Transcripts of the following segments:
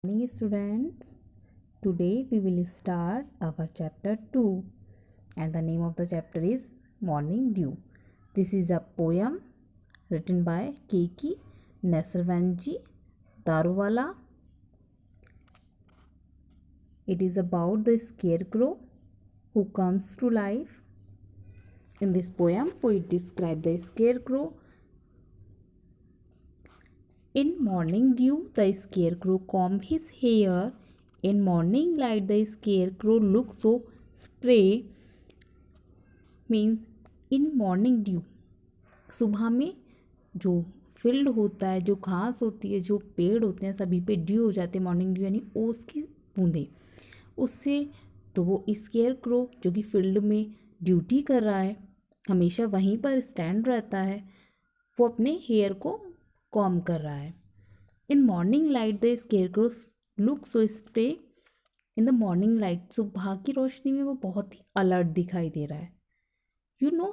Morning students, today we will start our chapter 2 and the name of the chapter is Morning Dew. This is a poem written by Keki Nesrvanji Daruwala. It is about the scarecrow who comes to life. In this poem, poet describes the scarecrow. In morning dew, the scarecrow combed his hair. In morning light, the scarecrow looked so spray. Means in morning due, सुबह में जो field होता है, जो घास होती है, जो पेड़ होते हैं, सभी पे ड्यू हो जाते हैं। मॉर्निंग ड्यू यानी ओस की बूंदें उससे। तो वो स्केयरक्रो जो कि फील्ड में ड्यूटी कर रहा है, हमेशा वहीं पर स्टैंड रहता है, वो अपने हेयर को कॉम कर रहा है। In morning light the scarecrow look so spray. In the morning light, सुबह की रोशनी में वो बहुत ही अलर्ट दिखाई दे रहा है। You know,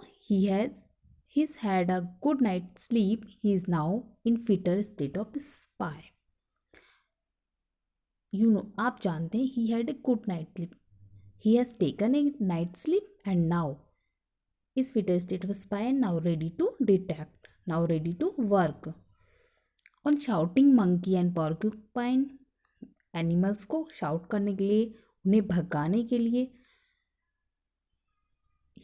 he's had a good night's sleep. He is now in fitter state of spy. You know, आप जानते हैं, he had a good night sleep. He has taken a night sleep and now is fitter state of spy and now ready to detect, now ready to work. On shouting monkey and porcupine, animals को shout करने के लिए, उन्हें भगाने के लिए।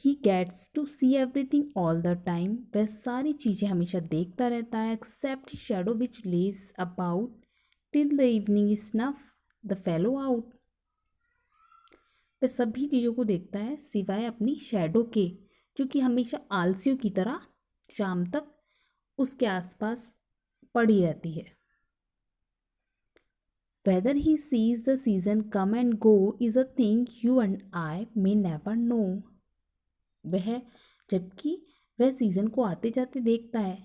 He gets to see everything all the time, वह सारी चीज़ें हमेशा देखता रहता है। Except shadow which lays about till the evening is snuff the fellow out, वह सभी चीज़ों को देखता है सिवाय अपनी शेडो के, जो कि हमेशा आलसियों की तरह शाम तक उसके आसपास पड़ी रहती है। Weather he sees the season come and go is a thing you and I may never no, वह जबकि वह सीज़न को आते जाते देखता है।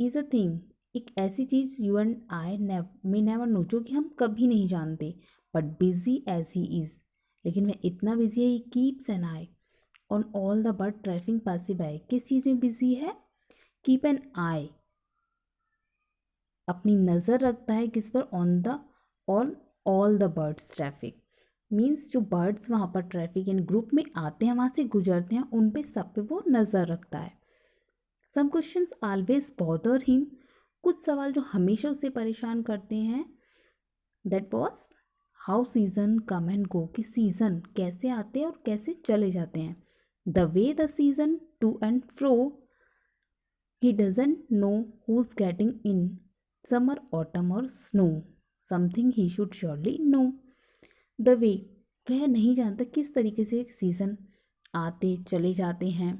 इज़ अ थिंग, एक ऐसी चीज़ you and I may never know, जो कि हम कभी नहीं जानते। But busy as he is, लेकिन वह इतना बिजी है, he keeps an eye on all the bird traffic passing by. किस चीज़ में बिजी है? कीप एन आई, अपनी नज़र रखता है किस पर? On all the birds traffic, means जो बर्ड्स वहाँ पर ट्रैफिक इन ग्रुप में आते हैं, वहाँ से गुजरते हैं, उन पे सब पे वो नज़र रखता है। Some questions always bother him, कुछ सवाल जो हमेशा उसे परेशान करते हैं। That was how season come and go, कि सीज़न कैसे आते हैं और कैसे चले जाते हैं। The way the season to and fro, he doesn't know who is getting in summer autumn और snow, something he should surely know. The way, वह नहीं जानता किस तरीके से सीज़न आते चले जाते हैं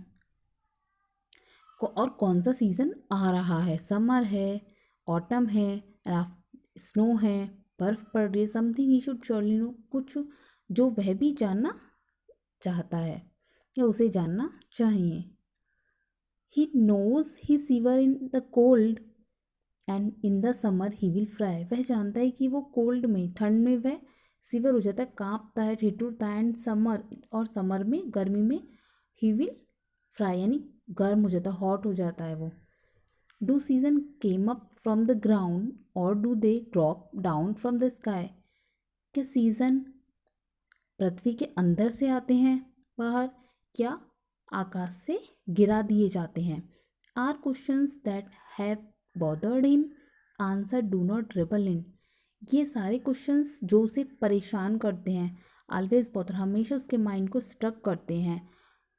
और कौन सा सीज़न आ रहा है। समर है, ऑटम है, स्नो है, बर्फ़ पड़ रही है। Something he should surely know, कुछ जो वह भी जानना चाहता है या उसे जानना चाहिए। He knows he shiver in the cold and in the summer he will fry, वह जानता है कि वो कोल्ड में, ठंड में वह सीवर हो जाता है, कांपता है, ठिठुरता है। एंड समर, और समर में, गर्मी में, ही विल फ्राई यानी गर्म हो जाता है, हॉट हो जाता है वो। Do season came up from the ground और do they drop down from the sky, क्या सीज़न पृथ्वी के अंदर से आते हैं बाहर, क्या आकाश से गिरा दिए जाते हैं। Are questions that have bothered him, answer do not trouble in, ये सारे क्वेश्चंस जो उसे परेशान करते हैं, ऑलवेज बॉदर, हमेशा उसके माइंड को स्ट्रक करते हैं।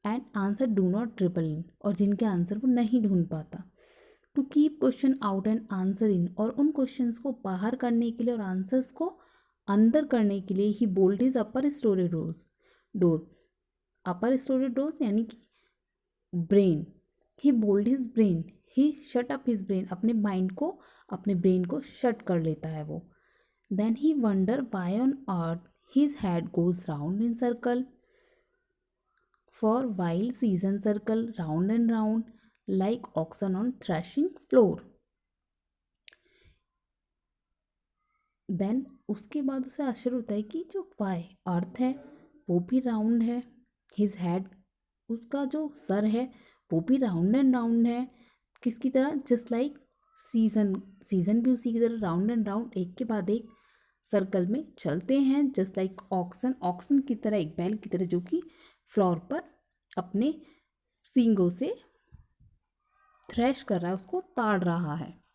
And answer do not trouble in, और जिनके आंसर वो नहीं ढूंढ पाता। To keep question out and answer in, और उन क्वेश्चंस को बाहर करने के लिए और आंसर्स को अंदर करने के लिए he bold his upper story door, upper story doors यानी कि brain. He bold his brain, he shut up his brain, अपने माइंड को, अपने ब्रेन को शट कर लेता है वो। Then he wonder why on earth his head goes round in circle, for while season circle round and round like oxen on threshing floor. Then उसके बाद उसे आश्चर्य होता है कि जो वाई अर्थ है वो भी राउंड है, हिज हेड, उसका जो सर है वो भी राउंड एंड राउंड है। किसकी तरह? जस्ट लाइक सीजन, सीजन भी उसी की तरह राउंड एंड राउंड, एक के बाद एक सर्कल में चलते हैं, जस्ट लाइक ऑक्सन, ऑक्सन की तरह, एक बैल की तरह जो कि फ्लोर पर अपने सींगों से थ्रेश कर रहा है, उसको ताड़ रहा है।